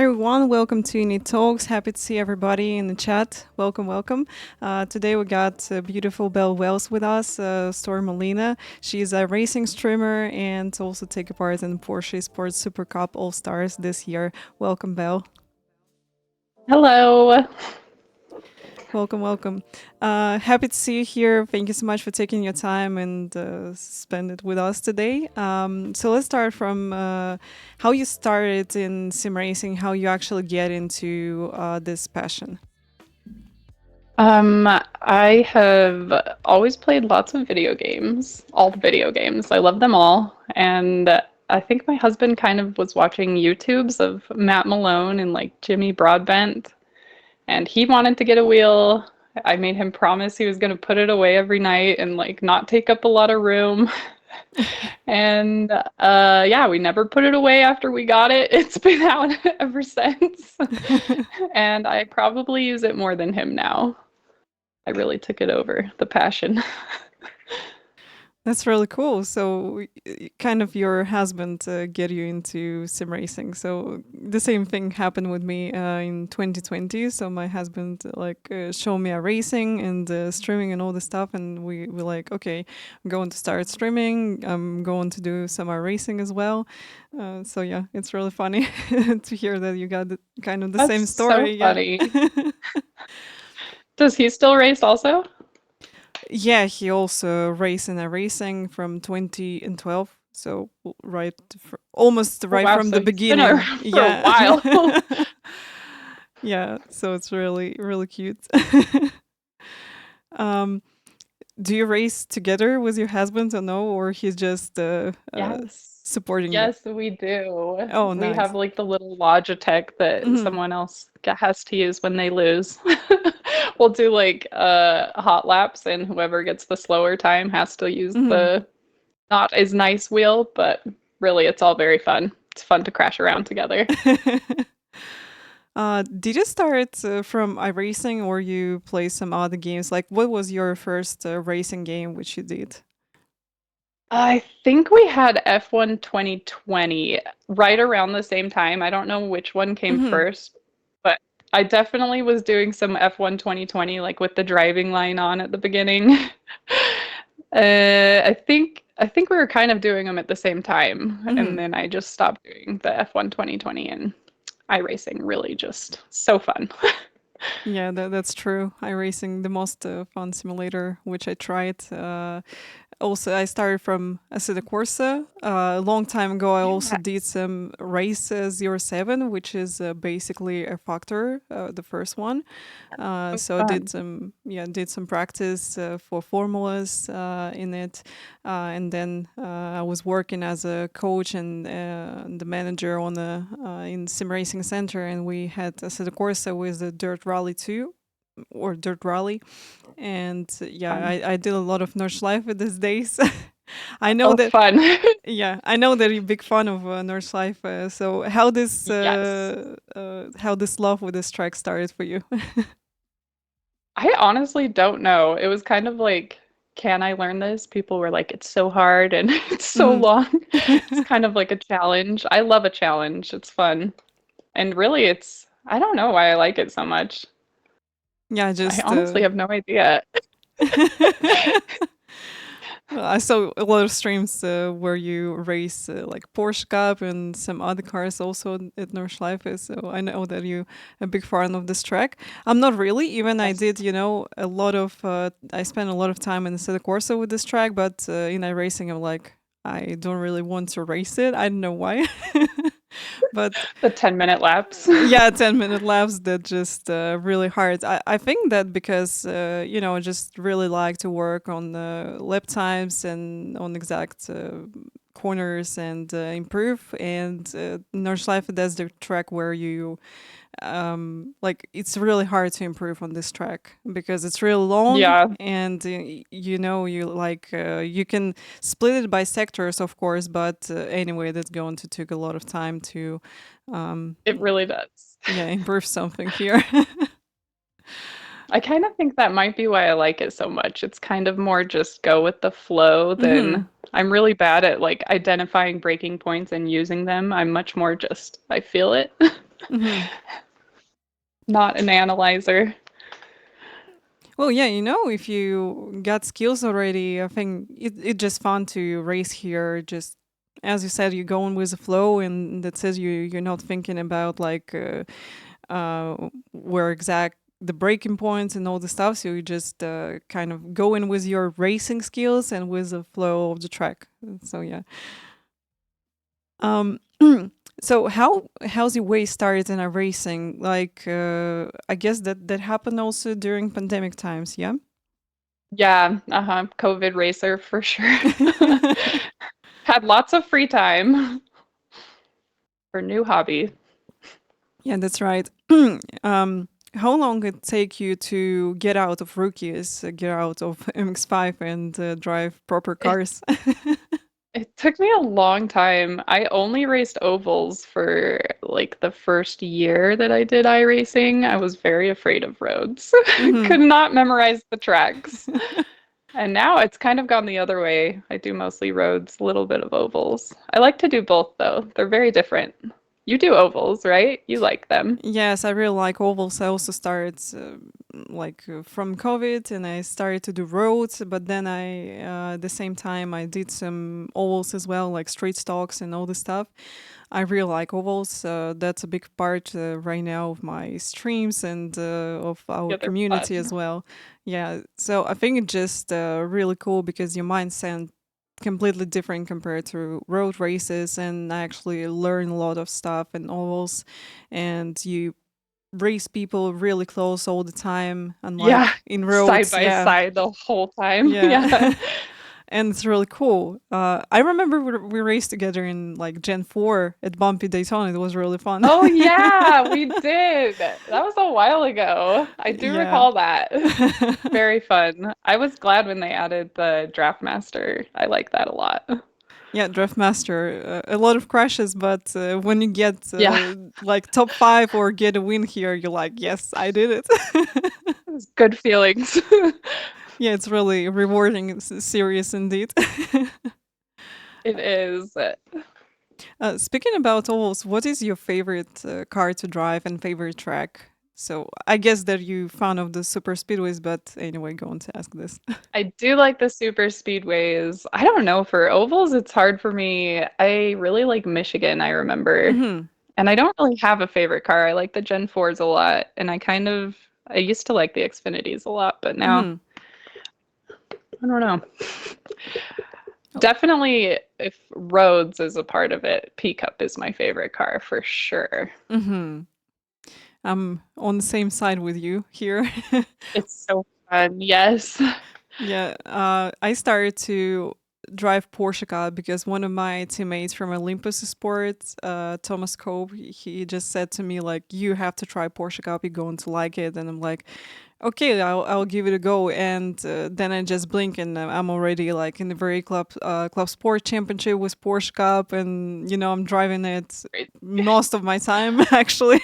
everyone, welcome to Init Talks. Happy to see everybody in the chat. Welcome, welcome. Today we got beautiful Bel Wells with us, StormMalina. She's a racing streamer and also take part in Porsche Sports Super Cup All Stars this year. Welcome, Bel. Hello. Welcome, welcome. Happy to see you here. Thank you so much for taking your time and spend it with us today. So let's start from how you started in sim racing, how you actually get into this passion. I have always played lots of video games, all the video games. I love them all. And I think my husband kind of was watching YouTubes of Matt Malone and like Jimmy Broadbent, and he wanted to get a wheel. I made him promise he was going to put it away every night and like not take up a lot of room. And yeah, we never put it away after we got it. It's been out ever since. And I probably use it more than him now. I really took it over, the passion. That's really cool. So, kind of your husband get you into sim racing. So the same thing happened with me in 2020. So my husband showed me a racing and streaming and all the stuff, and we were like, okay, I'm going to start streaming. I'm going to do some racing as well. So yeah, it's really funny to hear that you got kind of the That's same so story. Yeah. funny. Does he still race also? Yeah, he also raced in a racing from 2012. So almost Oh right wow, from the so he's been beginning. around for a Yeah. while. Yeah, so it's really, really cute. um, do you race together with your husband or no? Or he's just Yes. supporting you? Yes, we do. Oh, We have nice. like the little Logitech that Hmm. someone else has to use when they lose. We'll do like hot laps, and whoever gets the slower time has to use Hmm. the not as nice wheel, but really it's all very fun. It's fun to crash around together. Did you start from iRacing or you play some other games? Like, what was your first racing game which you did? I think we had F1 2020 right around the same time. I don't know which one came Hmm. first, but I definitely was doing some F1 2020, like with the driving line on at the beginning. I think we were kind of doing them at the same time, and Hmm. then I just stopped doing the F1 2020, and iRacing really just so fun. Yeah, that's true. iRacing, the most fun simulator, which I tried. Also, I started from Acida Corsa. A long time ago, I also Yeah. did some Race 07, which is basically a factor, the first one. That's So I fun. did some practice for formulas in it, and then I was working as a coach and the manager on the in sim racing center, and we had Acida Corsa with the Dirt Rally 2 or Dirt Rally, and yeah, Fun. I did a lot of Nordschleife these days. I know Oh, that. fun. Yeah, I know that you're a big fan of Nordschleife. So Yes. how this love with this track started for you? I honestly don't know. It was kind of like, can I learn this? People were like, it's so hard and it's so Hmm. long. It's kind of like a challenge. I love a challenge. It's fun. And really, I don't know why I like it so much. Yeah, I just honestly have no idea. I saw a lot of streams where you race like Porsche Cup and some other cars also at Nordschleife. So I know that you a big fan of this track. I'm not really. Even I Yes. did, a lot of. I spent a lot of time in the City Corsa with this track, but in iRacing, I'm like, I don't really want to race it. I don't know why. But The 10-minute laps. yeah, 10-minute laps that just really hard. I think that because I just really like to work on the lap times and on exact corners and improve, and Nordschleife, that's the track where you like it's really hard to improve on this track because it's really long, Yeah, and you can split it by sectors, of course, but anyway, that's going to take a lot of time to um it really does. yeah, improve something here. I kind of think that might be why I like it so much. It's kind of more just go with the flow Hmm. than I'm really bad at like identifying breaking points and using them. I'm much more just I feel it, Hmm. not an analyzer. Well, yeah, if you got skills already, I think it's just fun to race here. Just as you said, you're going with the flow, and that says you're not thinking about like where exact the breaking points and all the stuff. So you just kind of go in with your racing skills and with the flow of the track. So yeah. Um, so how's your way started in a racing? Like, I guess that happened also during pandemic times. Yeah. Yeah, uh-huh. COVID racer for sure. Had lots of free time for new hobby. Yeah, that's right. How long it take you to get out of rookies, get out of MX-5 and drive proper It cars? it took me a long time. I only raced ovals for like the first year that I did iRacing. I was very afraid of roads. Hmm. Could not memorize the tracks. And now it's kind of gone the other way. I do mostly roads, a little bit of ovals. I like to do both though. They're very different. You do ovals, right? You like them. Yes, I really like ovals. I also started from COVID, and I started to do roads. But then at the same time, I did some ovals as well, like street stocks and all this stuff. I really like ovals. That's a big part right now of my streams and of our Yeah, they're community as fun. well. Yeah, so I think it's just really cool because your mindset completely different compared to road races, and I actually learn a lot of stuff in ovals, and you race people really close all the time, Yeah, unlike in side roads. by Yeah, side the whole time. Yeah. yeah. And it's really cool. I remember we raced together in like Gen 4 at Bumpy Daytona. It was really fun. Oh yeah, we did. That was a while ago. I do Yeah. recall that. Very fun. I was glad when they added the Draft Master. I like that a lot. Yeah, Draft Master. A lot of crashes, but when you get Yeah, like top 5 or get a win here, you're like, yes, I did it. it was good feelings. Yeah, it's really rewarding. It's serious indeed. It is. Speaking about ovals, what is your favorite car to drive and favorite track? So I guess that you fan of the super speedways, but anyway, going to ask this. I do like the super speedways. I don't know, for ovals, it's hard for me. I really like Michigan, I remember. Hmm. And I don't really have a favorite car. I like the Gen 4s a lot. And I used to like the Xfinities a lot, but now Hmm. I don't know. Oh. Definitely, if roads is a part of it, P Cup is my favorite car for sure. Hmm. I'm on the same side with you here. It's so fun. Yes. Yeah, I started to drive Porsche car because one of my teammates from Olympus Sports, Thomas Cope, he just said to me like, "You have to try Porsche car. You're going to like it." And I'm like, "Okay, I'll give it a go." And then I just blink, and I'm already like in the very club sport championship with Porsche Cup, and I'm driving it most of my time actually.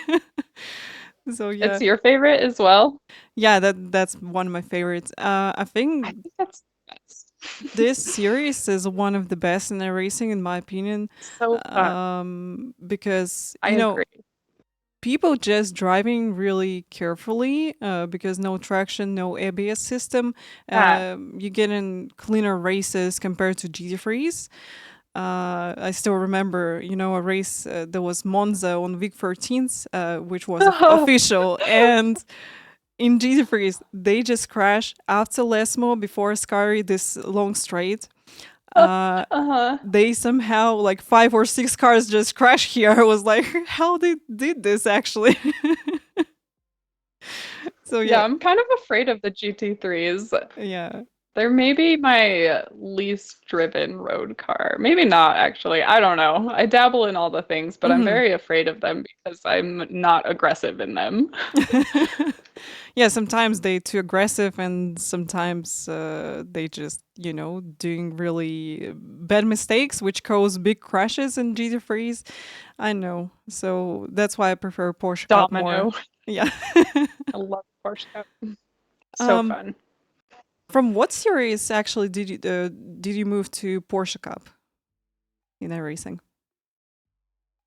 So yeah, It's your favorite as well? yeah, that's one of my favorites. I I think think that's the best. this series is one of the best in the racing, in my opinion, So fun. because I agree. people just driving really carefully because no traction, no ABS system. Yeah. You get in cleaner races compared to GT3s. I still remember, a race that was Monza on week 13th, which was official, and in GT3s, they just crash after Lesmo before Scary this long straight. Uh, Uh-huh. they somehow like 5 or 6 cars just crash here. I was like, how they did this actually? So Yeah, yeah, I'm kind of afraid of the GT3s. yeah. They're maybe my least driven road car. Maybe not, actually. I don't know. I dabble in all the things, but I'm Hmm. very afraid of them because I'm not aggressive in them. Yeah, sometimes they too aggressive, and sometimes they just doing really bad mistakes, which cause big crashes in GT3s. I know, so that's why I prefer Porsche Cup more. Domino. Yeah. I love Porsche Cup. So um fun. From what series actually did you move to Porsche Cup in iRacing?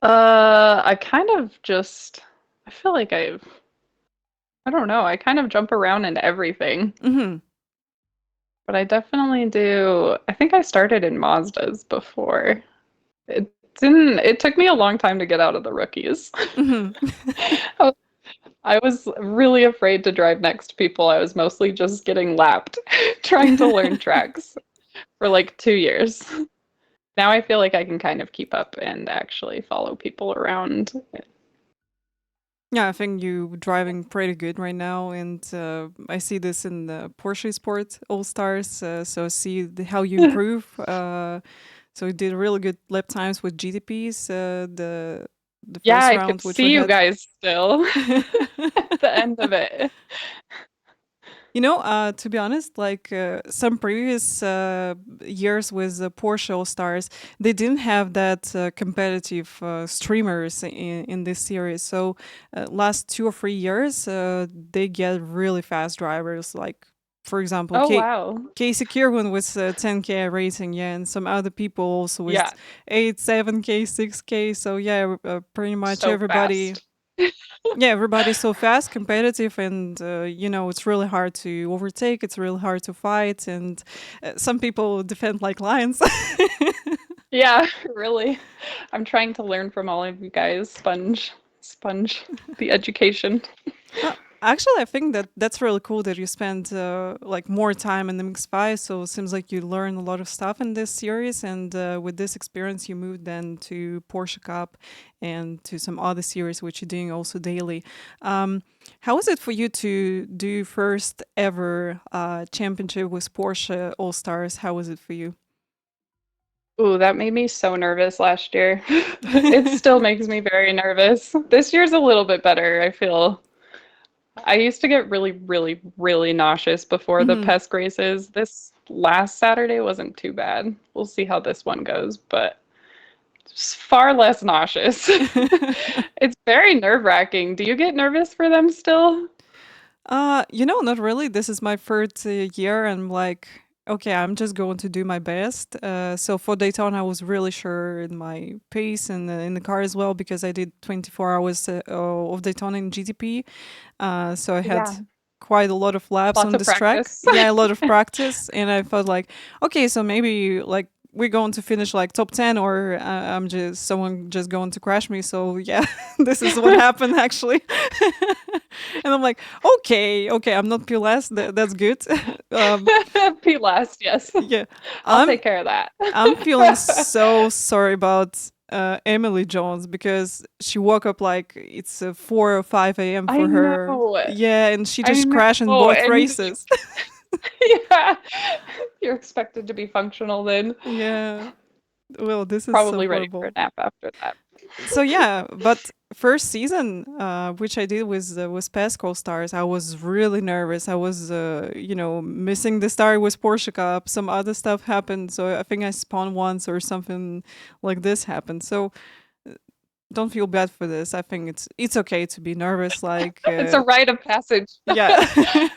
I kind of just, I feel like I don't know, I kind of jump around in everything, Mm-hmm. but I definitely do. I think I started in Mazdas before. It it took me a long time to get out of the rookies. Mm-hmm. I I was really afraid to drive next to people. I was mostly just getting lapped, trying to learn tracks for like 2 years. Now I feel like I can kind of keep up and actually follow people around. Yeah, I think you driving pretty good right now, and I see this in the Porsche Sport All Stars. So see how you improve. So you did really good lap times with GTPs. The Yeah, first I could round, which we see you had. guys still at the end of it. To be honest, like some previous years with Porsche All Stars, they didn't have that competitive streamers in this series. So, last 2 or 3 years, they get really fast drivers. Like, for example, Oh, wow. Casey Kirwan with 10K rating, yeah, and some other people also with Yeah, 8, 7K, 6K. So, yeah, pretty much so everybody, fast. yeah, everybody's so fast, competitive, and it's really hard to overtake. It's really hard to fight, and some people defend like lions. Yeah, really. I'm trying to learn from all of you guys. Sponge the education. Actually, I think that that's really cool that you spend like more time in the MX5. So it seems like you learn a lot of stuff in this series, and with this experience, you moved then to Porsche Cup and to some other series which you're doing also daily. How is it for you to do first ever championship with Porsche All Stars? How was it for you? Ooh, that made me so nervous last year. It still makes me very nervous. This year's a little bit better, I feel. I used to get really, really, really nauseous before the Hmm. pest races. This last Saturday wasn't too bad. We'll see how this one goes, but it's far less nauseous. It's very nerve-wracking. Do you get nervous for them still? Not really. This is my third year, and I'm like, okay, I'm just going to do my best. So for Daytona, I was really sure in my pace and in the car as well because I did 24 hours of Daytona in GTP. So I had Yeah, quite a lot of laps lots on of this track. practice. Yeah, a lot of practice, and I felt like, okay, so maybe like we're going to finish like top 10, or I'm just someone just going to crash me. So yeah, this is what happened actually. And I'm like, okay, I'm not PLS. That's good. um, P last, yes. yeah, I'll I'm take care of that. I'm feeling so sorry about Emily Jones because she woke up like it's 4 or 5 a.m. I for her. know. Yeah, and she I just crashed in know. both And races. yeah, you're expected to be functional then. Yeah. Well, this is so Probably ready for a horrible. nap after that. So yeah, but first season, which I did with Pascal Stars, I was really nervous. I was, missing the star with Porsche Cup. Some other stuff happened, so I think I spawned once or something like this happened. So don't feel bad for this. I think it's okay to be nervous. Like, It's a rite of passage. yeah,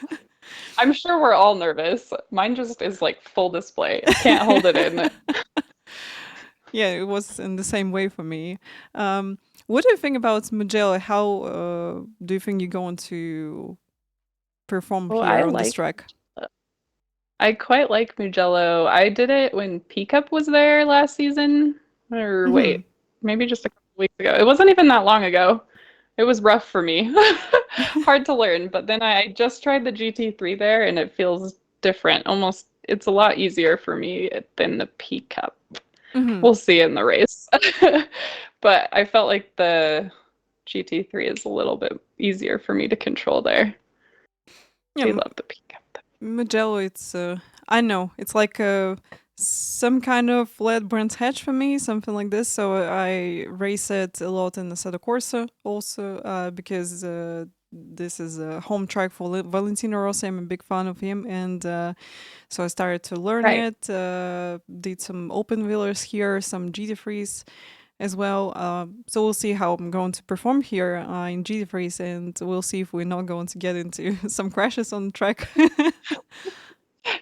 I'm sure we're all nervous. Mine just is like full display. I can't hold it in. yeah, it was in the same way for me. What do you think about Mugello? How do you think you're going to perform Oh, here on this track? I quite like Mugello. I did it when P Cup was there last season. Or Hmm. wait, maybe just a couple weeks ago. It wasn't even that long ago. It was rough for me. Hard to learn, but then I just tried the GT3 there and it feels different. Almost it's a lot easier for me than the P Cup. Hmm. We'll see in the race. But I felt like the GT3 is a little bit easier for me to control there. Yeah, I love the P Cup. Mugello. It's I know it's like some kind of lead Brands Hatch for me, something like this. So I race it a lot in the Assetto Corsa also because this is a home track for Valentino Rossi. I'm a big fan of him, and so I started to learn Right. it. Did some open wheelers here, some GT3s as well. So we'll see how I'm going to perform here in GT3s, and we'll see if we're not going to get into some crashes on the track.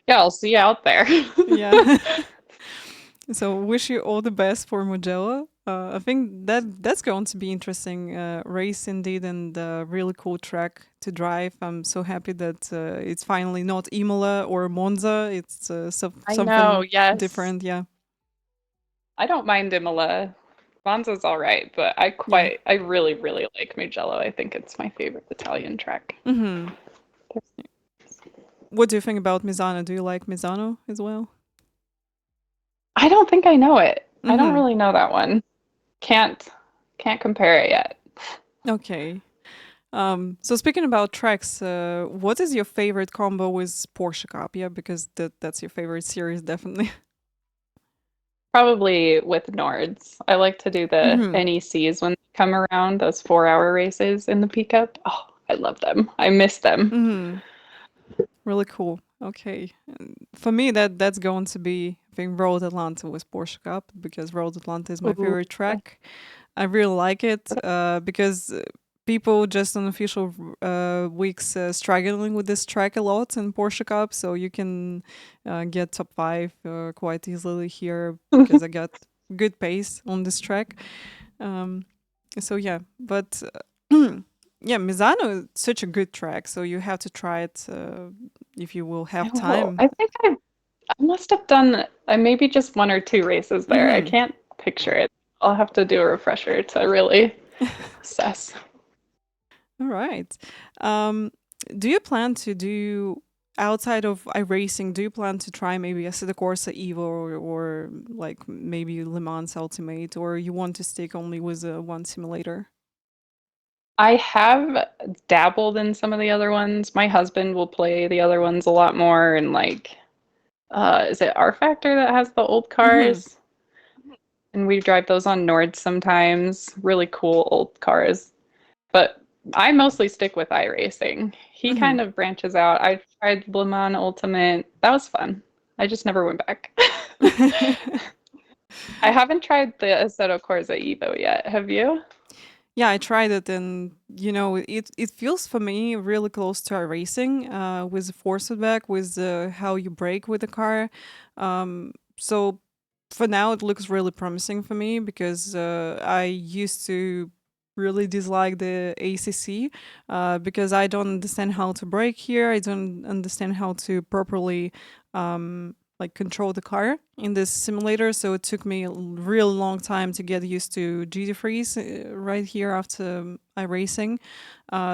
Yeah, I'll see you out there. Yeah. So wish you all the best for Mugello. I think that's going to be interesting race indeed, and really cool track to drive. I'm so happy that it's finally not Imola or Monza. It's I know, something yes. different. Yeah, I don't mind Imola. Monza's all right, but yeah. I really, really like Mugello. I think it's my favorite Italian track. Hmm. What do you think about Misano? Do you like Misano as well? I don't think I know it. I don't Hmm. really know that one. Can't can't compare it yet. Okay. So speaking about tracks, what is your favorite combo with Porsche Cup? Yeah, because that's your favorite series, definitely. Probably with Nords. I like to do the Hmm. NECs when they come around, those 4 hour races in the pickup. Oh, I love them. I miss them. Hmm. Really cool. Okay. And for me, that's going to be I think Road Atlanta with Porsche Cup because Road Atlanta is my Ooh. favorite track. I really like it because people just on official weeks struggling with this track a lot in Porsche Cup, so you can get top five quite easily here because I got good pace on this track. Um, so yeah, but yeah, Misano is such a good track, so you have to try it if you will I have will. time. I must have done maybe just one or two races there. I Hmm. can't picture it. I'll have to do a refresher to really assess. All right. Um, do you plan to do outside of iRacing? Do you plan to try maybe a Assetto Corsa Evo or like maybe Le Mans Ultimate, or you want to stick only with one simulator? I have dabbled in some of the other ones. My husband will play the other ones a lot more, and like, is it R Factor that has the old Mm-hmm. cars? And we drive those on Nord sometimes. Really cool old cars. But I mostly stick with iRacing. He Mm-hmm. kind of branches out. I tried Le Mans Ultimate. That was fun. I just never went back. I haven't tried the Assetto Corsa Evo yet. Have you? Yeah, I tried it, and it feels for me really close to iRacing with the force feedback, with how you brake with the car. So for now, it looks really promising for me because I used to really dislike the ACC because I don't understand how to brake here. I don't understand how to properly like control the car in this simulator. So it took me a real long time to get used to GT freeze right here after iRacing.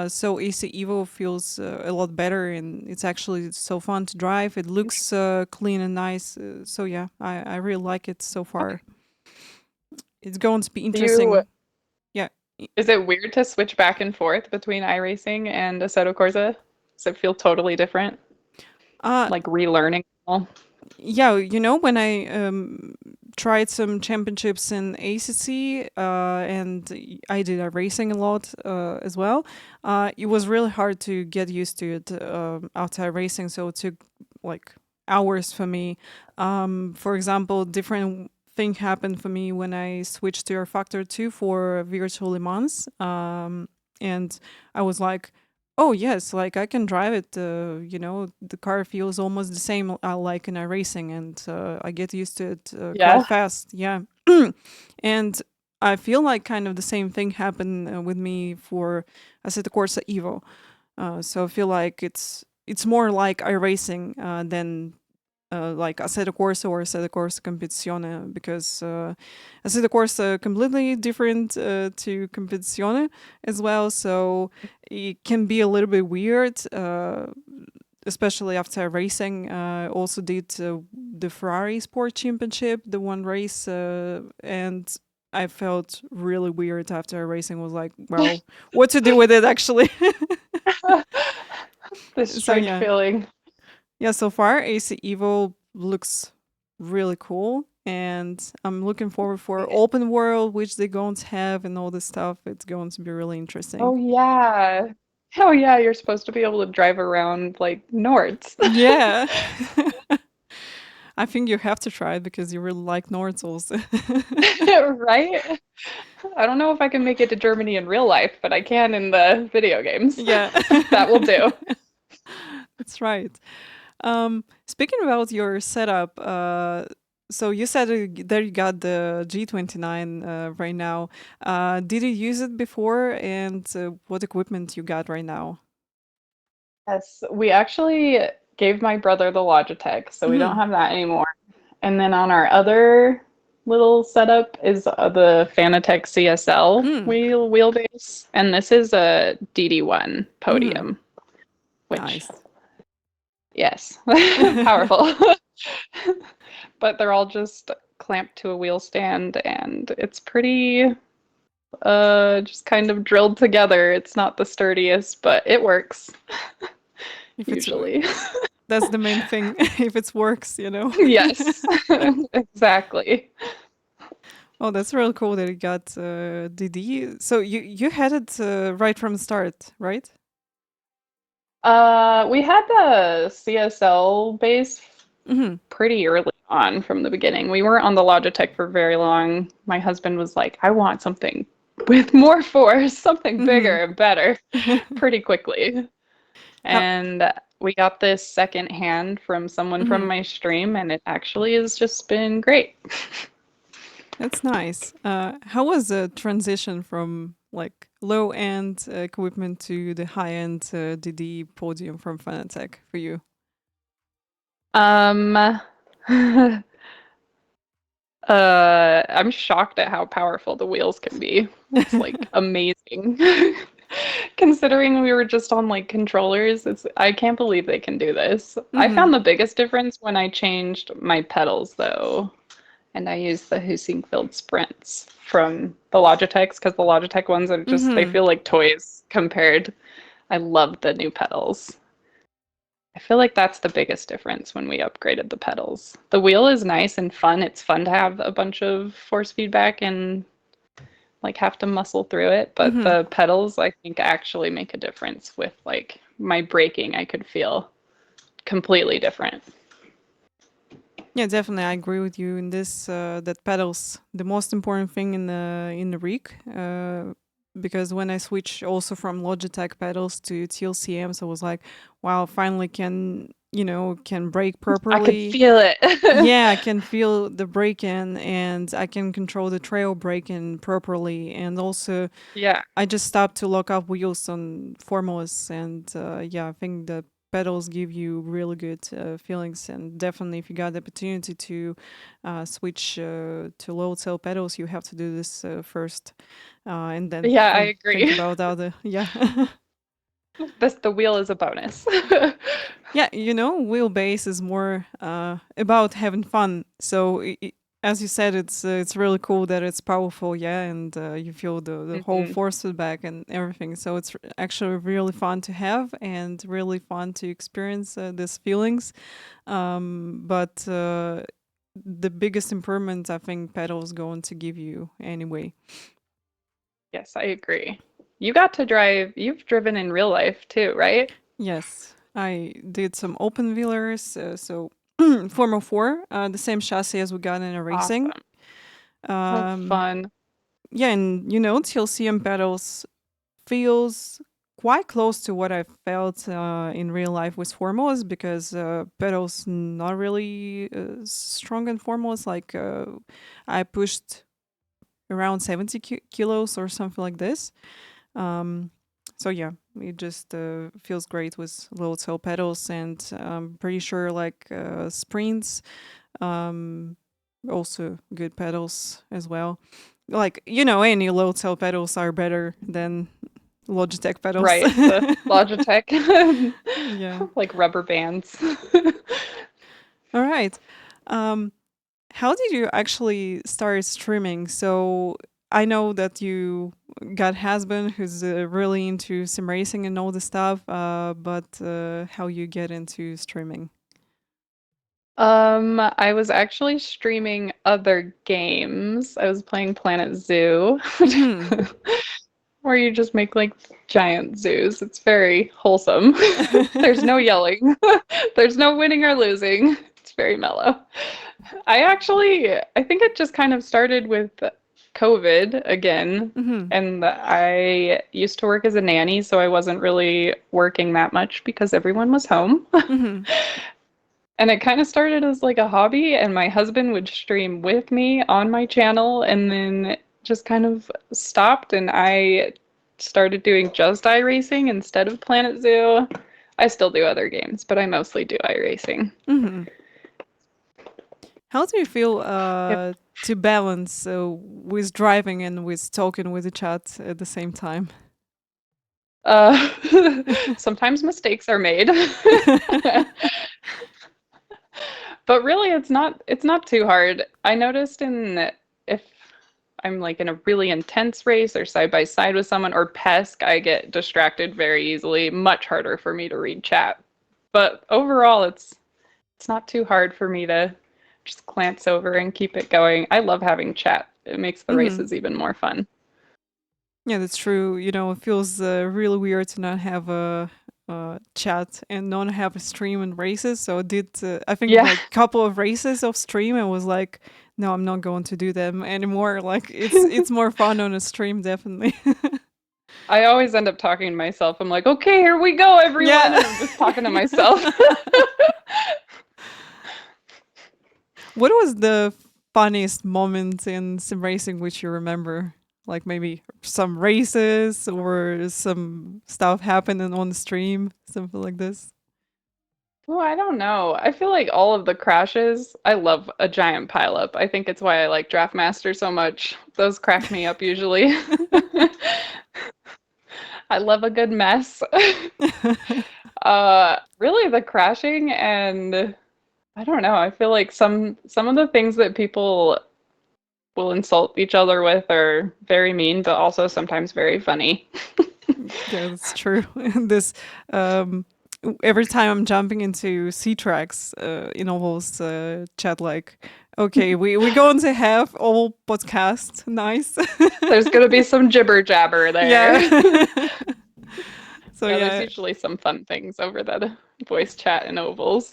So AC Evo feels a lot better, and it's actually so fun to drive. It looks clean and nice. So yeah, I really like it so far. It's going to be Do you, interesting. Yeah. is it weird to switch back and forth between iRacing and Assetto Corsa? Does it feel totally different? Uh, Like relearning all? yeah, when I tried some championships in ACC and I did racing a lot as well, it was really hard to get used to it outside racing. So it took like hours for me. For example, different thing happened for me when I switched to Factor 2 for virtual Le Mans. And I was like, oh yes, like I can drive it. The car feels almost the same like in a racing, and I get used to it quite Yeah. fast. Yeah, and I feel like kind of the same thing happened with me for Assetto Corsa Evo. So I feel like it's more like iRacing than like Assetto Corsa or Assetto Corsa Competizione because Assetto Corsa completely different to Competizione as well. So it can be a little bit weird, especially after racing. Also did the Ferrari Sport Championship, the one race, and I felt really weird after racing. Was like, well, what to do with it actually? This So strange yeah, feeling. yeah, so far AC Evo looks really cool, and I'm looking forward for open world, which they're going to have, and all this stuff. It's going to be really interesting. Oh yeah. Oh yeah, you're supposed to be able to drive around like Nords. Yeah. I think you have to try it because you really like Nords also. Right? I don't know if I can make it to Germany in real life, but I can in the video games. Yeah. That will do. That's right. Speaking about your setup, so you said that you got the G29 right now. Did you use it before, and what equipment you got right now? Yes, we actually gave my brother the Logitech, so we don't Hmm. have that anymore. And then on our other little setup is the Fanatec CSL Mm. wheelbase, and this is a DD1 Hmm. podium, which Nice. yes, powerful. But they're all just clamped to a wheel stand, and it's pretty just kind of drilled together. It's not the sturdiest, but it works If it's usually. That's the main thing. If it works, you know. Yes, exactly. Oh, that's really cool that you got DD. So you had it right from the start, right? We had the CSL base Hmm. pretty early on from the beginning. We weren't on the Logitech for very long. My husband was like, I want something with more force, something Hmm. bigger and better pretty quickly. How? And we got this second hand from someone from Hmm. my stream, and it actually has just been great. That's nice. How was the transition from like low end equipment to the high end DD podium from Fanatec for you? Um, I'm shocked at how powerful the wheels can be. It's like amazing. Considering we were just on like controllers, I can't believe they can do this. I Hmm. found the biggest difference when I changed my pedals though, and I used the Husingfield Sprints from the Logitechs because the Logitech ones are just they Hmm. feel like toys compared. I love the new pedals. I feel like that's the biggest difference when we upgraded the pedals. The wheel is nice and fun. It's fun to have a bunch of force feedback and like have to muscle through it, but Hmm. the pedals I think actually make a difference with like my braking. I could feel completely different. Yeah, definitely. I agree with you in this. That pedals the most important thing in the rig. Because when I switched also from Logitech pedals to TLCMs, I was like, wow, finally can brake I could properly. feel it. Yeah, I can feel the braking and I can control the trail braking properly. And also, Yeah. I just stopped to lock up wheels on formulas, and yeah, I think the pedals give you really good feelings. And definitely, if you got the opportunity to switch to low tail pedals, you have to do this first, and then Yeah, I think agree. about other. Yeah, The wheel is a bonus. yeah. Wheelbase is more about having fun. So. As you said, it's really cool that it's powerful, yeah, and you feel the whole Mhm. force feedback and everything. So it's actually really fun to have and really fun to experience these feelings. But the biggest improvement I think pedals going to give you anyway. Yes, I agree. You got to drive, you've driven in real life too, right? Yes, I did some open wheelers, so Formula 4, the same chassis as we got in a racing. Awesome. That's Um, fun. yeah, and TLCM pedals feels quite close to what I felt in real life with formulas because pedals not really strong in formulas. Like I pushed around 70 kilos or something like this. Um, so yeah, it just feels great with low tail pedals, and I'm pretty sure like sprints, um, also good pedals as well. Like any low tail pedals are better than Logitech pedals. Right. The Logitech, Yeah. like rubber bands. All right. Um, how did you actually start streaming? So I know that you got husband who's really into sim racing and all the stuff. But how you get into streaming? I was actually streaming other games. I was playing Planet Zoo, Hmm. where you just make like giant zoos. It's very wholesome. There's no yelling. There's no winning or losing. It's very mellow. I think it just kind of started with COVID again. Hmm. And I used to work as a nanny, so I wasn't really working that much because everyone was home. Hmm. And it kind of started as like a hobby, and my husband would stream with me on my channel, and then just kind of stopped, and I started doing just iRacing instead of Planet Zoo. I still do other games, but I mostly do iRacing. Hmm. How do you feel Yep. to balance with driving and with talking with the chat at the same time? Sometimes mistakes are made. But really it's not too hard. I noticed in if I'm like in a really intense race or side by side with someone or pesc, I get distracted very easily. Much harder for me to read chat. But overall it's not too hard for me to just glance over and keep it going. I love having chat. It makes the Hmm. races even more fun. Yeah, that's true. You know, it feels really weird to not have a chat and not have a stream and races. So I did, I think, Yeah. like couple of races of stream and was like, no, I'm not going to do them anymore. Like it's more fun on a stream, definitely. I always end up talking to myself. I'm like, okay, here we go, everyone. Yeah. And I'm just talking to myself. What was the funniest moment in sim racing which you remember? Like maybe some races or some stuff happening on the stream, something like this. Oh, I don't know. I feel like all of the crashes, I love a giant pileup. I think it's why I like Draftmaster so much. Those crack me up usually. I love a good mess. Really the crashing and I don't know. I feel like some of the things that people will insult each other with are very mean, but also sometimes very funny. Yeah, that's true. This um every time I'm jumping into C tracks, in almost chat like, okay, we going to have all podcast. Nice. There's gonna be some jibber jabber there. Yeah. So Yeah, there's yeah, usually some fun things over that voice chat in ovals.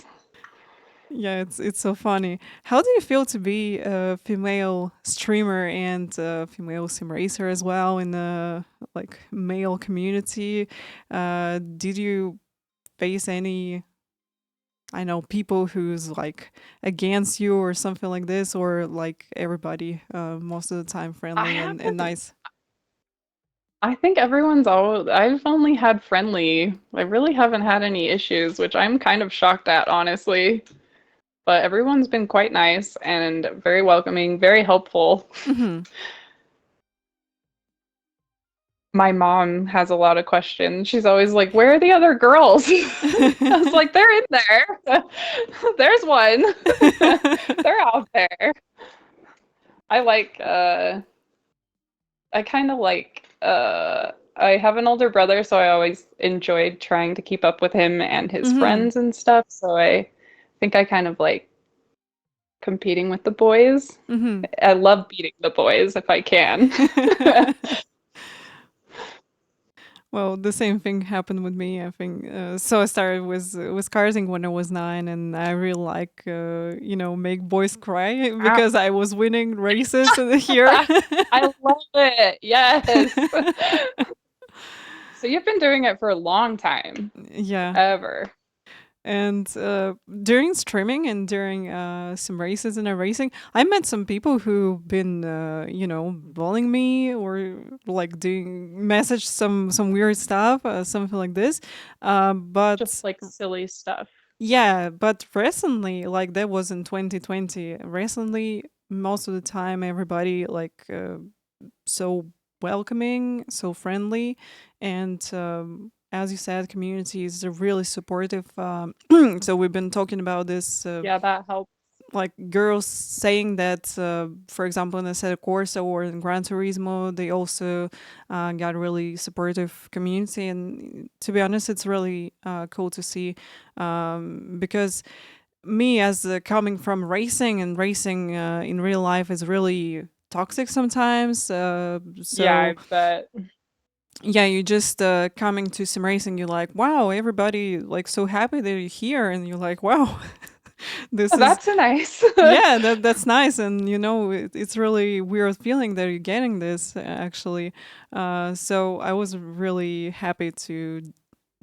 yeah, it's so funny. How do you feel to be a female streamer and a female sim racer as well in the like male community? Did you face any, I know, people who's like against you or something like this, or like everybody most of the time I friendly and haven't. nice? I think everyone's all. I've only had friendly. I really haven't had any issues, which I'm kind of shocked at, honestly. But everyone's been quite nice and very welcoming, very helpful. Hmm. My mom has a lot of questions. She's always like, "Where are the other girls?" I was like, "They're in there. There's one. They're out there." I like I kind of like I have an older brother, so I always enjoyed trying to keep up with him and his Hmm. friends and stuff. So I think I kind of like competing with the boys. Hmm. I love beating the boys if I can. Well, the same thing happened with me. I think so. I started with karting when I was 9, and I really like make boys cry Wow. because I was winning races here. I love it. Yes. So you've been doing it for a long time, Yeah. ever. And during streaming and during some races and racing, I met some people who've been, bullying me or like doing message some weird stuff, something like this. Just But like silly stuff. yeah, but recently, like that was in 2020. Recently, most of the time, everybody like so welcoming, so friendly, and as you said, communities are really supportive. So we've been talking about this, Yeah, that helps. like girls saying that, for example, in the Assetto Corsa or in Gran Turismo, they also got really supportive community. And to be honest, it's really cool to see, because me as coming from racing and racing in real life is really toxic sometimes. Yeah, So I bet. yeah, you just coming to some racing, you're like, wow, everybody like so happy that you're here, and you're like, wow, this Oh, is, that's nice. yeah, that's nice. And it's really weird feeling that you're getting this actually. So I was really happy to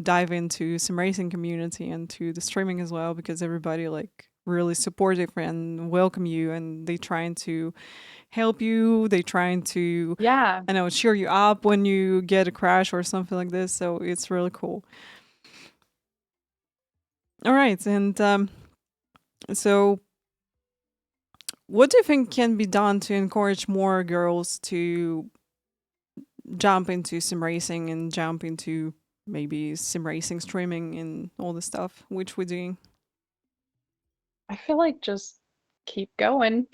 dive into sim racing community and to the streaming as well, because everybody like really supportive and welcome you, and they trying to help you. They trying to, Yeah. I know, cheer you up when you get a crash or something like this. So it's really cool. All right, and so what do you think can be done to encourage more girls to jump into sim racing and jump into maybe sim racing streaming and all the stuff which we're doing? I feel like just keep going.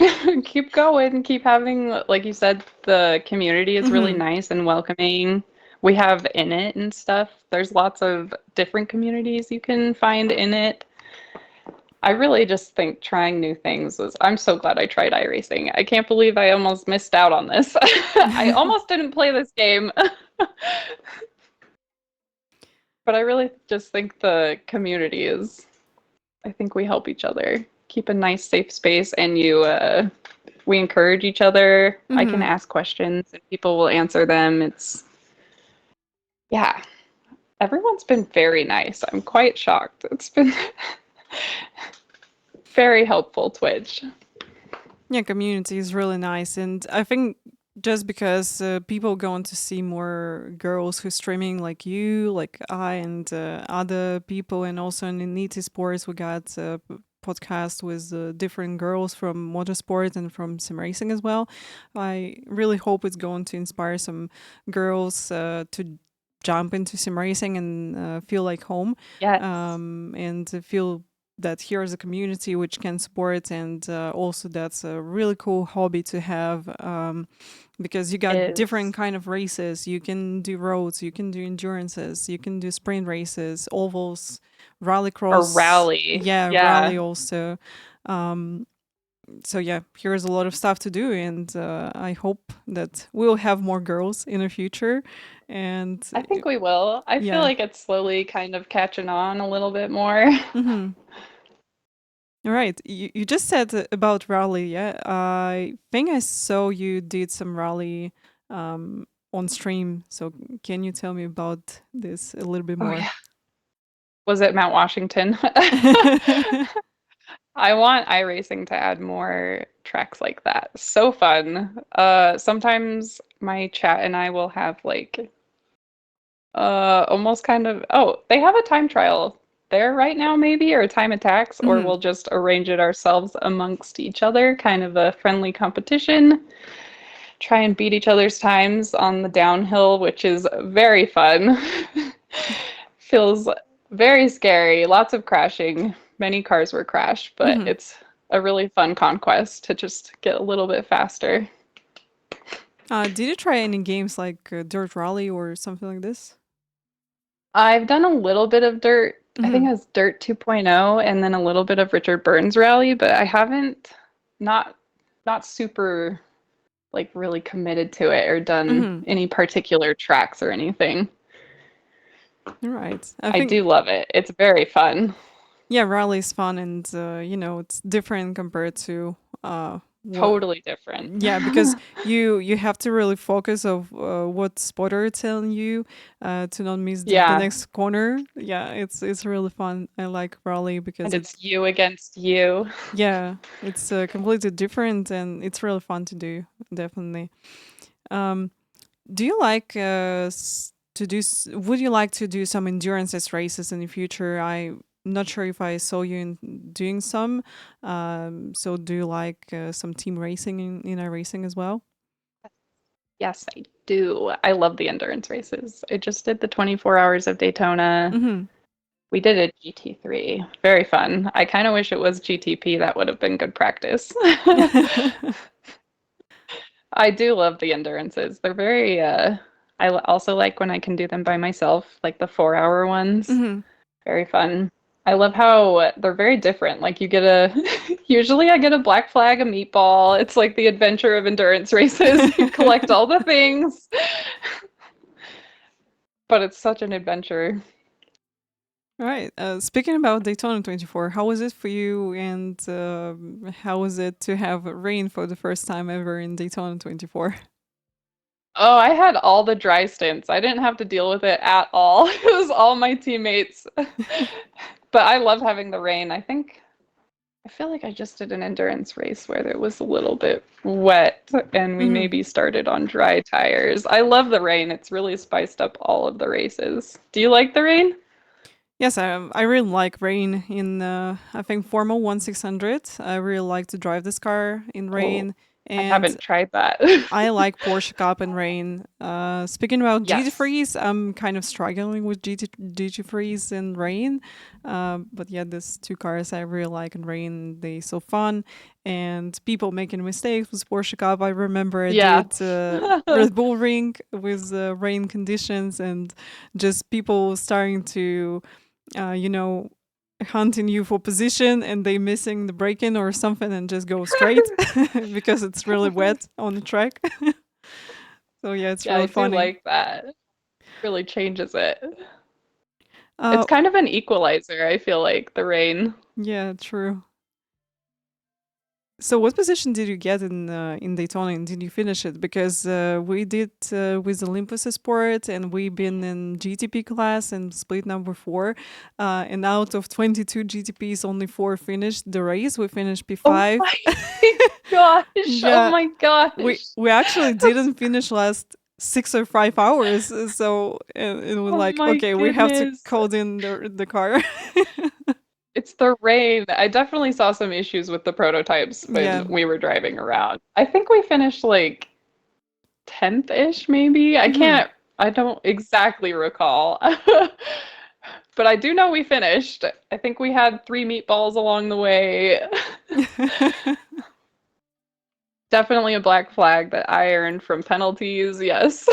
Keep going. Keep having, like you said, the community is really Mm-hmm. nice and welcoming. We have Init and stuff. There's lots of different communities you can find in it. I really just think trying new things was, I'm so glad I tried iRacing. I can't believe I almost missed out on this. I almost didn't play this game. But I really just think the community is, I think we help each other keep a nice, safe space, and we encourage each other. I can Mm-hmm. ask questions and people will answer them. Yeah, everyone's been very nice. I'm quite shocked. It's been very helpful, Twitch. Yeah, community is really nice, and I think just because people going to see more girls who streaming like you, like I, and other people, and also in Init Sports, we got a podcast with different girls from motorsport and from sim racing as well. I really hope it's going to inspire some girls to jump into sim racing and feel like home, Yes, and to feel that here is a community which can support, and also that's a really cool hobby to have, because you got different is kind of races. You can do roads, you can do endurances, you can do sprint races, ovals, a rallycross, rally. yeah, rally Yeah, also. um, so yeah, here's a lot of stuff to do, and I hope that we'll have more girls in the future, and I think we will. I feel yeah. like it's slowly kind of catching on a little bit more. Hmm. All right. You just said about rally, yeah? I think I saw you did some rally on stream. So can you tell me about this a little bit Oh, more? yeah. Was it Mount Washington? I want iRacing to add more tracks like that. So fun. Sometimes my chat and I will have like almost kind of, oh, they have a time trial there right now maybe, or time attacks, or Hmm. we'll just arrange it ourselves amongst each other, kind of a friendly competition. Try and beat each other's times on the downhill, which is very fun. Feels very scary, lots of crashing. Many cars were crashed, but Hmm. it's a really fun conquest to just get a little bit faster. Did you try any games like Dirt Rally or something like this? I've done a little bit of Dirt. I think Hmm. it was Dirt 2.0 and then a little bit of Richard Burns Rally, but I haven't not not super like really committed to it or done Hmm. any particular tracks or anything. All right. I I think, do love it. It's very fun. yeah, rally is fun, and it's different compared to what. Totally different. Yeah, because you have to really focus of what spotter telling you to not miss the Yeah. next corner. Yeah, it's really fun. I like rally because And it's you against you. yeah, it's completely different, and it's really fun to do. Definitely. Um, do you like to do? Would you like to do some endurance races in the future? I'm not sure if I saw you in doing some. So do you like some team racing in iRacing as well? Yes, I do. I love the endurance races. I just did the 24 hours of Daytona. Mm-hmm. We did a GT3. Very fun. I kind of wish it was GTP. That would have been good practice. I do love the endurances. They're very, also like when I can do them by myself, like the 4 hour ones. Mm-hmm. Very fun. I love how they're very different. Like you get usually I get a black flag, a meatball. It's like the adventure of endurance races. You collect all the things, but it's such an adventure. All right. Speaking about Daytona 24, how was it for you, and how was it to have rain for the first time ever in Daytona 24? Oh, I had all the dry stints. I didn't have to deal with it at all. It was all my teammates. But I love having the rain. I feel like I just did an endurance race where it was a little bit wet and we Hmm. maybe started on dry tires. I love the rain. It's really spiced up all of the races. Do you like the rain? Yes, I really like rain in I think Formula 1600. I really like to drive this car in Oh, rain, I and haven't tried that. I like Porsche Cup and rain. Speaking about GT Yes. Freeze, I'm kind of struggling with GT Freeze and rain. But yeah, these two cars I really like in rain. They so fun, and people making mistakes with Porsche Cup. I remember I Yeah. did Red Bull Ring with rain conditions, and just people starting to, you know, hunting you for position and they missing the break in or something and just go straight because it's really wet on the track. So yeah, it's Yeah, I really do funny. like that. Really changes it. It's Uh, kind of an equalizer, I feel like, the rain. yeah, true. So what position did you get in Daytona and did you finish it? Because we did with Olympus Sport and we've been in GTP class and split number four. And out of 22 GTPs, only four finished the race. We finished Oh P5. my gosh. Oh Yeah, my gosh. we actually didn't finish last 6 or 5 hours. So it was Oh like, my okay, we have to goodness. code in the car. It's the rain. I definitely saw some issues with the prototypes when Yeah. we were driving around. I think we finished like 10th-ish, maybe. Hmm. I don't exactly recall. But I do know we finished. I think we had three meatballs along the way. Definitely a black flag that I earned from penalties, yes.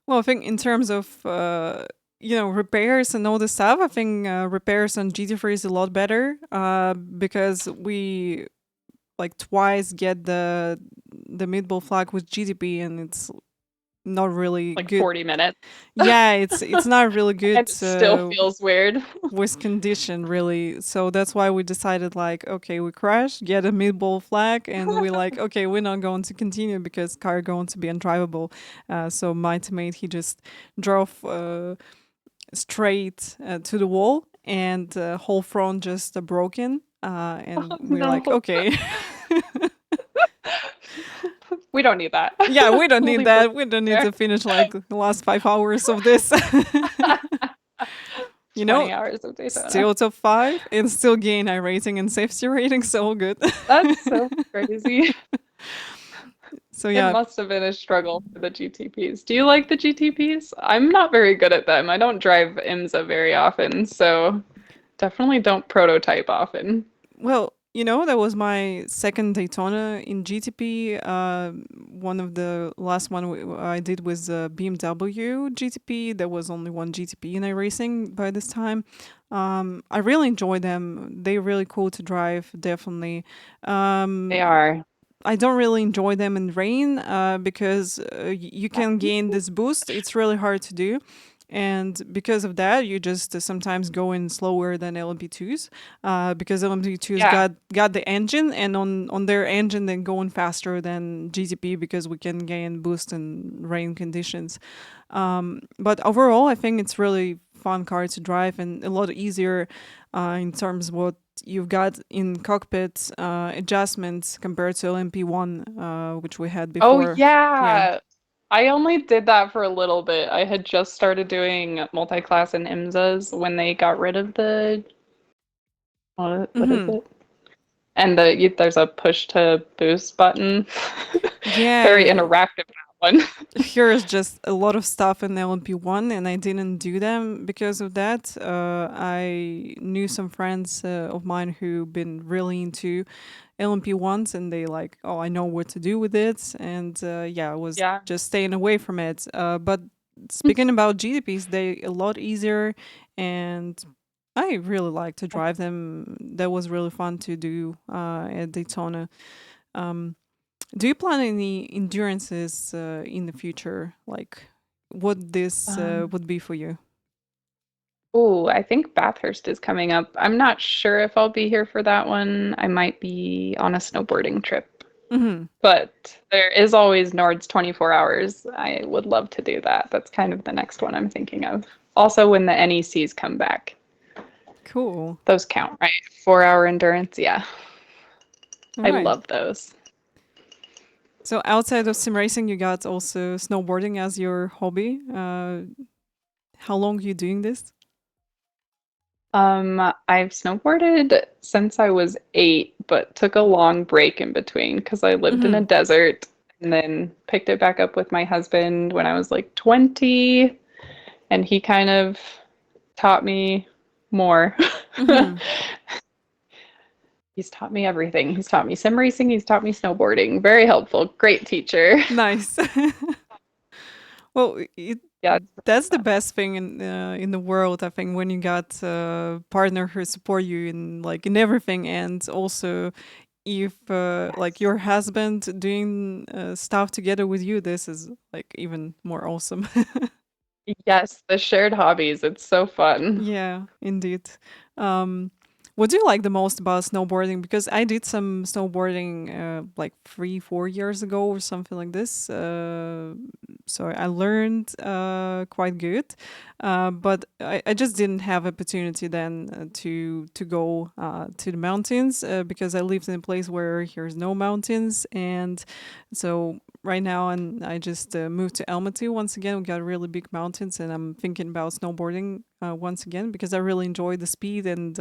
Well, I think in terms of repairs and all this stuff, I think repairs on GT3 is a lot better because we like twice get the meatball flag with GTP and it's not really Like good. 40 minutes. Yeah, it's not really good And it still feels weird. with condition really. So that's why we decided like, okay, we crash, get a meatball flag, and we like, okay, we're not going to continue because car going to be undrivable. So my teammate he just drove straight to the wall, and whole front just broken. And Oh we're like, no. okay, We don't need that. yeah, we don't We'll need leave this that. We don't need there. to finish like the last 5 hours of this. 20 You know, hours of Daytona. still top five and still gain I rating and safety rating, so all good. That's so crazy. So It yeah, must have been a struggle for the GTPs. Do you like the GTPs? I'm not very good at them. I don't drive IMSA very often, so definitely don't prototype often. well, that was my second Daytona in GTP. One of the last one I did was BMW GTP. There was only one GTP in iRacing by this time. I really enjoy them. They're really cool to drive, definitely. They Um, are. I don't really enjoy them in rain because you can gain this boost. It's really hard to do. And because of that, you just sometimes go in slower than LMP2s because LMP2s Yeah. got the engine, and on their engine, then going faster than GTP because we can gain boost in rain conditions. But overall, I think it's really fun car to drive and a lot easier in terms of what you've got in cockpit adjustments compared to LMP1, which we had Oh, before. Yeah. yeah. I only did that for a little bit. I had just started doing multi-class and IMSAs when they got rid of the what is Hmm. it? And there's a push to boost button. Very Yeah. interactive, that one. Here is just a lot of stuff in LMP1, and I didn't do them because of that. I knew some friends of mine who been really into LMP1s, and they like, oh, I know what to do with it, and yeah, I was Yeah. just staying away from it. But speaking about GDPs, they a lot easier, and I really like to drive them. That was really fun to do at Daytona. Um, do you plan any endurances in the future? Like what this would be for you? Oh, I think Bathurst is coming up. I'm not sure if I'll be here for that one. I might be on a snowboarding trip. Hmm. But there is always Nord's 24 hours. I would love to do that. That's kind of the next one I'm thinking of. Also, when the NECs come back, Cool. those count, right? 4 hour endurance. Yeah, All I right. love those. So outside of sim racing, you got also snowboarding as your hobby. How long are you doing this? I've snowboarded since I was 8, but took a long break in between because I lived in a Hmm. desert and then picked it back up with my husband when I was like 20, and he kind of taught me more. Hmm. He's taught me everything. He's taught me sim racing, he's taught me snowboarding. Very helpful. Great teacher. Nice. Well, Yeah. that's the best thing in the world, I think, when you got a partner who support you in like in everything, and also if like Yes. your husband doing stuff together with you, this is like even more awesome. Yes, the shared hobbies. It's so fun. Yeah, indeed. Um, what do you like the most about snowboarding? Because I did some snowboarding like 3, 4 years ago or something like this. So I learned quite good, but I just didn't have opportunity then to go to the mountains because I lived in a place where there's no mountains, and so right now and I just moved to Almaty once again. We got really big mountains, and I'm thinking about snowboarding once again because I really enjoy the speed and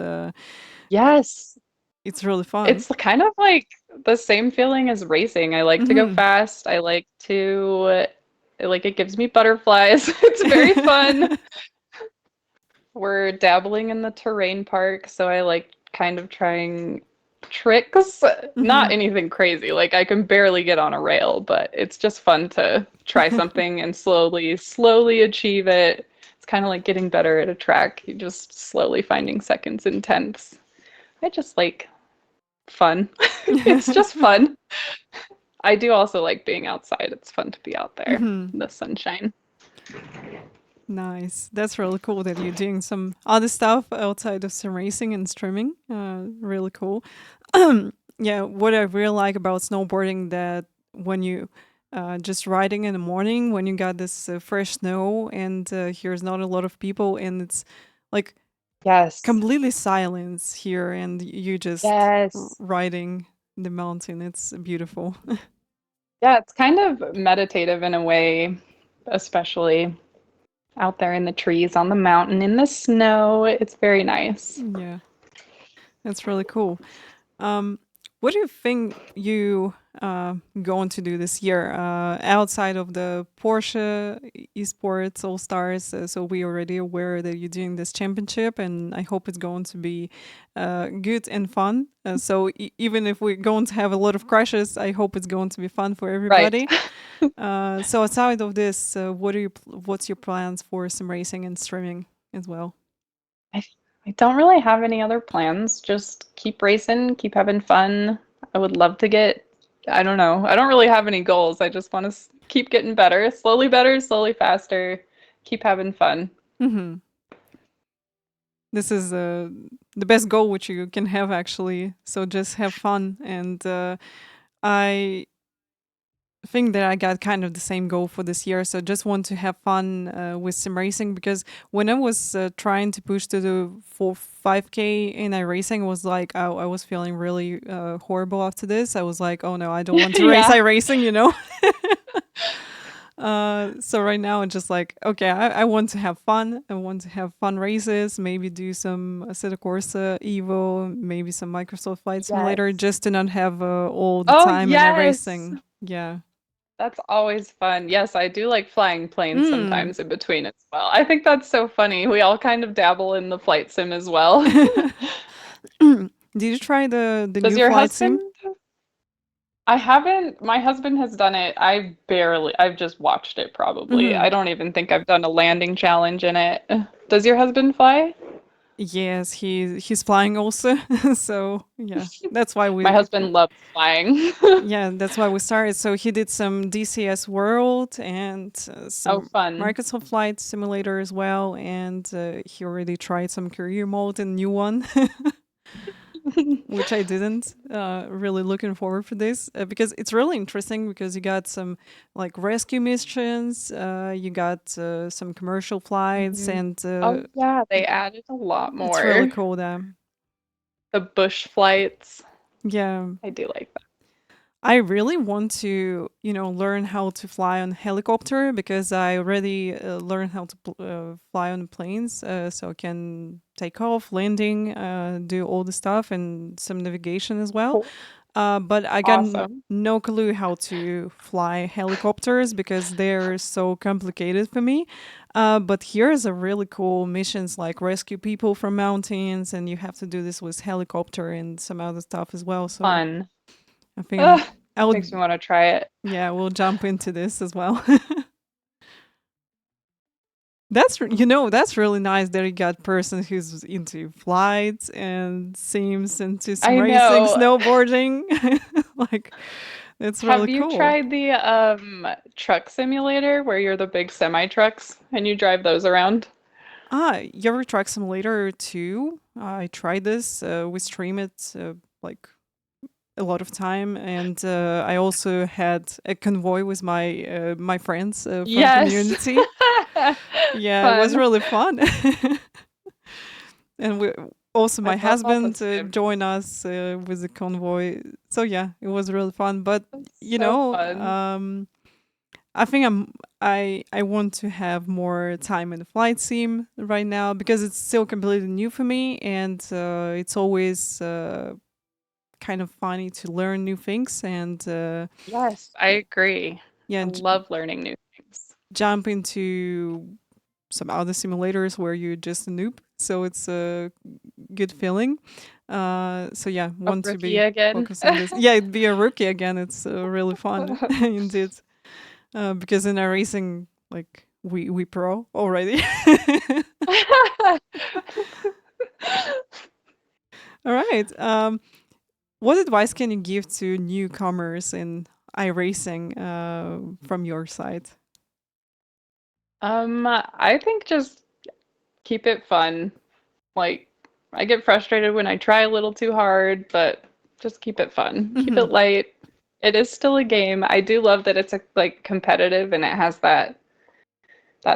Yes. it's really fun. It's kind of like the same feeling as racing. I like to go Hmm. fast. I like to, like, it gives me butterflies. It's very fun. We're dabbling in the terrain park, so I like kind of trying tricks. Not Hmm. anything crazy. Like, I can barely get on a rail, but it's just fun to try something and slowly achieve it. It's kind of like getting better at a track. You just slowly finding seconds and tenths. I just like fun. It's just fun. I do also like being outside. It's fun to be out there Hmm. in the sunshine. Nice. That's really cool that you're doing some other stuff outside of sim racing and streaming. Really cool. Yeah, what I really like about snowboarding that when you just riding in the morning when you got this fresh snow and here's not a lot of people and it's like Yes. completely silence here and you just Yes. riding the mountain. It's beautiful. Yeah, it's kind of meditative in a way, especially out there in the trees, on the mountain, in the snow. It's very nice. Yeah, that's really cool. Um, what do you think you going to do this year outside of the Porsche Esports All Stars? So we already aware that you're doing this championship, and I hope it's going to be good and fun. So even if we're going to have a lot of crashes, I hope it's going to be fun for Right. everybody. So outside of this, what's your plans for some racing and streaming as well? I, I don't really have any other plans. Just keep racing, keep having fun. I would love to get, I don't know, I don't really have any goals. I just want to keep getting better, slowly faster, keep having fun. Hmm. This is the best goal which you can have actually. So just have fun, and I think that I got kind of the same goal for this year. So just want to have fun with sim racing because when I was trying to push to the 5K in iRacing, was like I was feeling really horrible after this. I was like, oh no, I don't want to race Yeah. iRacing, you know. So right now it's just like, okay, I want to have fun. I want to have fun races, maybe do some Assetto Corsa, Evo, maybe some Microsoft Flight Simulator, Yes. just to not have all the Oh, time in yes. iRacing. Yeah. That's always fun. Yes, I do like flying planes Mm. sometimes in between as well. I think that's so funny. We all kind of dabble in the flight sim as well. Did you try the Does new your flight husband? sim? I haven't. My husband has done it. I've just watched it probably. Hmm. I don't even think I've done a landing challenge in it. Does your husband fly? Yes, he's flying also. So yeah, that's why My we husband loves flying. yeah, that's why we started. So he did some DCS World and Oh, some fun. Microsoft Flight Simulator as well. And he already tried some career mode and new one. which I didn't. Really looking forward for this because it's really interesting because you got some like rescue missions, you got some commercial flights, Mhm. and Oh yeah, they added a lot it's really more. cool there. The bush flights. Yeah. I do like that. I really want to, learn how to fly on helicopter because I already learned how to fly on planes, so I can take off, landing, do all the stuff, and some navigation as well. Cool. But I got Awesome. no clue how to fly helicopters because they're so complicated for me. But here's a really cool missions like rescue people from mountains, and you have to do this with helicopter and some other stuff as well. So Fun. I think Ugh, I would, makes me want to try it. yeah, we'll jump into this as well. That's really nice that you got person who's into flights and seems into some I racing, know. snowboarding. Like, it's really Have you cool. tried the truck simulator where you're the big semi trucks and you drive those around? Euro Truck Simulator 2. I tried this. We stream it like a lot of time, and I also had a convoy with my friends from Yes. community. Yeah, it was Fun. really fun. And we also I my love all the husband sims. joined us with the convoy. So yeah, it was really fun. But That's you so know, fun. I think I want to have more time in the flight sim right now because it's still completely new for me, and it's always kind of funny to learn new things and Yes, I agree. yeah, I and love learning new things. jump into some other simulators where you're just a noob. So it's a good feeling. So yeah, A want to rookie be again. focused on this. Yeah, it'd be a rookie again. It's really fun indeed. Because in our racing, like we pro already. All right. What advice can you give to newcomers in iRacing from your side? I think just keep it fun. Like, I get frustrated when I try a little too hard, but just keep it fun. Keep Hmm. it light. It is still a game. I do love that it's like competitive and it has that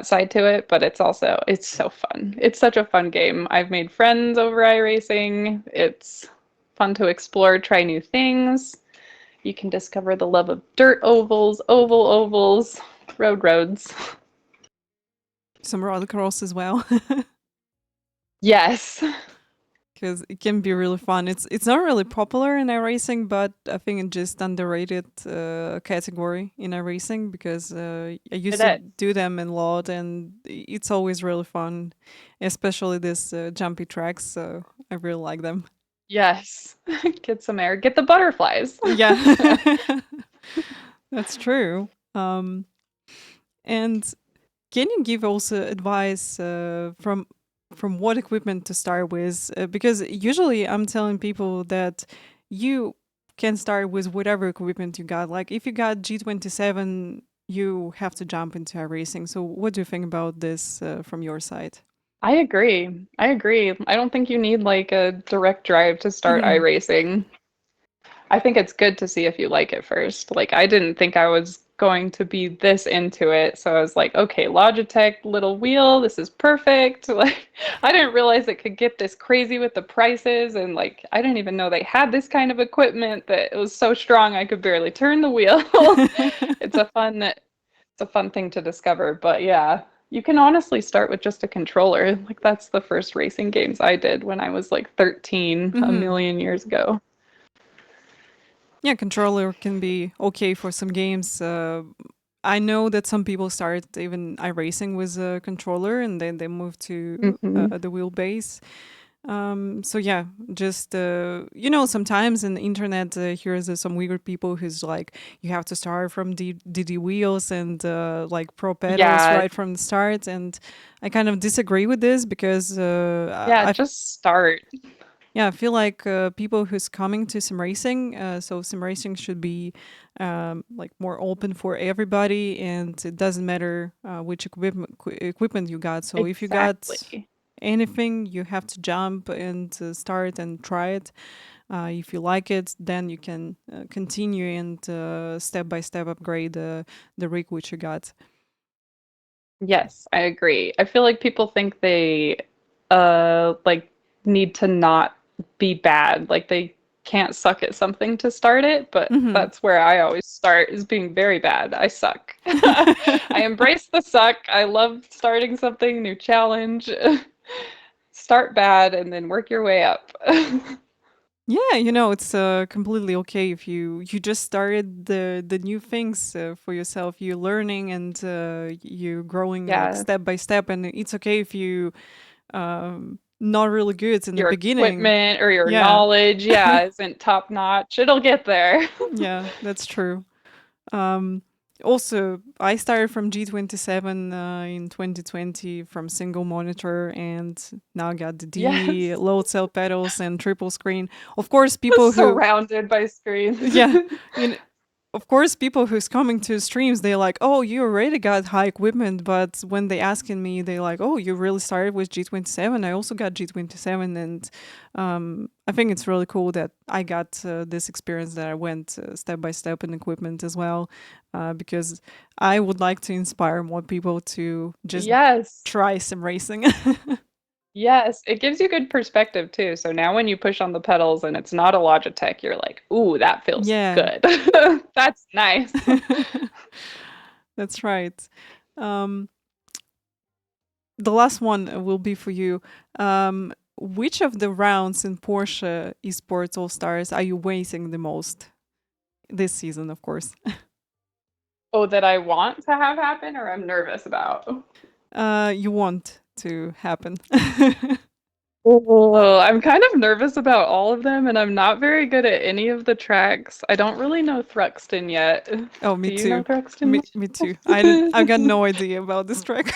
side to it, but it's so fun. It's such a fun game. I've made friends over iRacing. It's fun to explore, try new things. You can discover the love of dirt ovals, oval ovals, roads. Some rallycross as well. Yes. Because it can be really fun. It's not really popular in iRacing, but I think it's just underrated category in iRacing because I used It to is. do them a lot, and it's always really fun, especially this jumpy tracks. So I really like them. Yes. Get some air. Get the butterflies. Yeah, that's true. And can you give also advice from what equipment to start with? Because usually I'm telling people that you can start with whatever equipment you got. Like if you got G27, you have to jump into racing. So what do you think about this from your side? I agree. I agree. I don't think you need like a direct drive to start Hmm. iRacing. I think it's good to see if you like it first. Like, I didn't think I was going to be this into it. So I was like, okay, Logitech little wheel, this is perfect. Like, I didn't realize it could get this crazy with the prices. And like, I didn't even know they had this kind of equipment that it was so strong I could barely turn the wheel. It's a fun thing to discover. But yeah, you can honestly start with just a controller. Like, that's the first racing games I did when I was like 13 a Hmm. million years ago. Yeah, controller can be okay for some games. I know that some people start even iRacing with a controller and then they move to Hmm. the wheelbase. So yeah, just sometimes in the internet here's some weird people who's like you have to start from DD wheels and like pro pedals Yeah, right from the start, and I kind of disagree with this because yeah, just start. yeah, I feel like people who's coming to sim racing, so sim racing should be like more open for everybody, and it doesn't matter which equipment you got. So if you got Exactly. anything, you have to jump and start and try it. If you like it, then you can continue and step by step upgrade the rig which you got. Yes, I agree. I feel like people think they like need to not be bad. Like they can't suck at something to start it, but Hmm. that's where I always start is being very bad. I suck. I embrace the suck. I love starting something, new challenge. Start bad and then work your way up. Yeah, it's completely okay if you just started the new things for yourself. You're learning and you're growing like Yeah, step by step, and it's okay if you not really good in the your beginning. equipment or your Yeah, knowledge, yeah, isn't top notch. It'll get there. yeah, that's true. Um, Also, I started from G27 in 2020 from single monitor, and now I got the D Yes. low cell pedals and triple screen. Of course, people who Surrounded by screens. yeah, you know, of course, people who's coming to streams, they're like, "Oh, you already got high equipment," but when they asking me, they like, "Oh, you really started with G27? I also got G27," and I think it's really cool that I got this experience that I went step by step in equipment as well, because I would like to inspire more people to just Yes. try some racing. Yes. It gives you good perspective too. So now when you push on the pedals and it's not a Logitech, you're like, ooh, that feels Yeah, good. That's nice. that's right. Um, the last one will be for you. Which of the rounds in Porsche Esports All Stars are you waiting the most this season? Of course, Oh, that I want to have happen or I'm nervous about? you want to happen. Oh, I'm kind of nervous about all of them, and I'm not very good at any of the tracks. I don't really know Thruxton yet. Oh, me Do you know too. Thruxton Me too. I did. I got no idea about this track.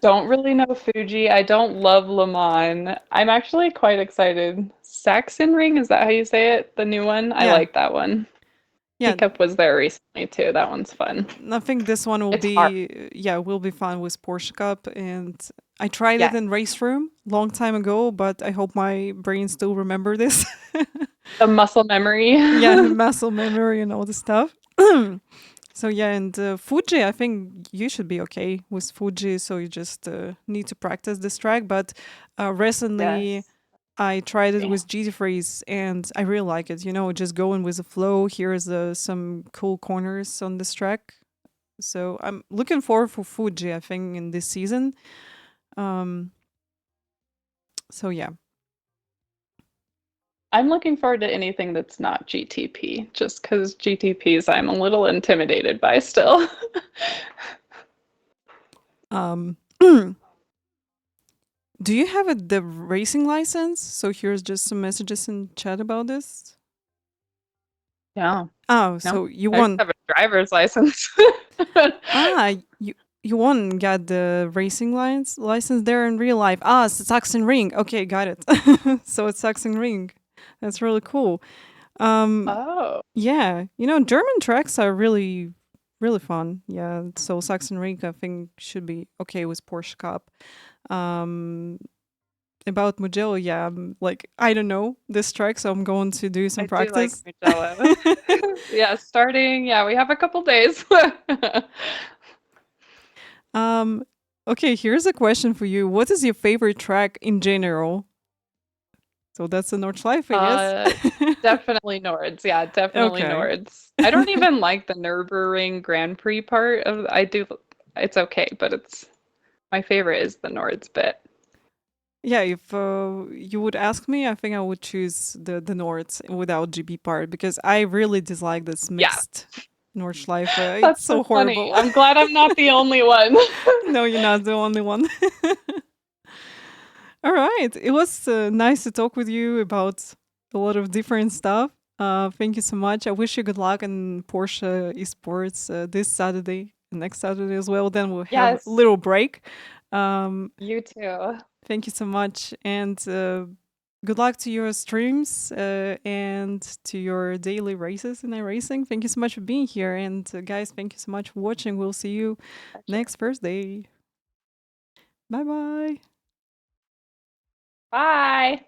Don't really know Fuji. I don't love Le Mans. I'm actually quite excited. Saxon Ring, is that how you say it? The new one? I Yeah, like that one. yeah. Teacup was there recently too. That one's fun. I think this one will It's hard. be yeah will be fun with Porsche Cup, and I tried it Yes. in race room long time ago, but I hope my brain still remember this. The muscle memory. Yeah, muscle memory and all this stuff. So yeah, and Fuji, I think you should be okay with Fuji. So you just need to practice this track. But recently, Yes. I tried it Yeah. with GT Freeze, and I really like it. Just going with the flow. Here's some cool corners on this track. So I'm looking forward for Fuji. I think in this season. Um, so yeah, I'm looking forward to anything that's not GTP, just because GTPs I'm a little intimidated by still. um, do you have the racing license? So here's just some messages in chat about this. Yeah. Oh, No, so you I just won. have a driver's license. Ah, you won got the racing license there in real life. Ah, it's Saxon Ring. Okay, got it. So it's Saxon Ring. That's really cool. Um, Oh. yeah, German tracks are really fun. Yeah, so Saxon Ring I think should be okay with Porsche Cup. Um, about Mugello, yeah, like I don't know this track, so I'm going to do some I do like practice. Mugello. Yeah, starting. Yeah, we have a couple days. um, okay, here's a question for you. What is your favorite track in general? So that's the Nordschleife, I guess. Uh, Definitely Nords. Yeah, definitely Okay. Nords. I don't even like the Nürburgring Grand Prix part of. I do. It's okay, but it's my favorite is the Nords bit. Yeah, if you would ask me, I think I would choose the Nords without GB part because I really dislike this Yeah, mixed Nordschleife. It's that's so so funny. horrible. I'm glad I'm not the only one. No, you're not the only one. All right. It was nice to talk with you about a lot of different stuff. Thank you so much. I wish you good luck in Porsche Esports this Saturday and next Saturday as well. Then we'll have a Yes, little break. Um, you too. Thank you so much. And good luck to your streams and to your daily races in iRacing. Thank you so much for being here. And guys, thank you so much for watching. We'll see you Pleasure. next Thursday. Bye bye. Bye.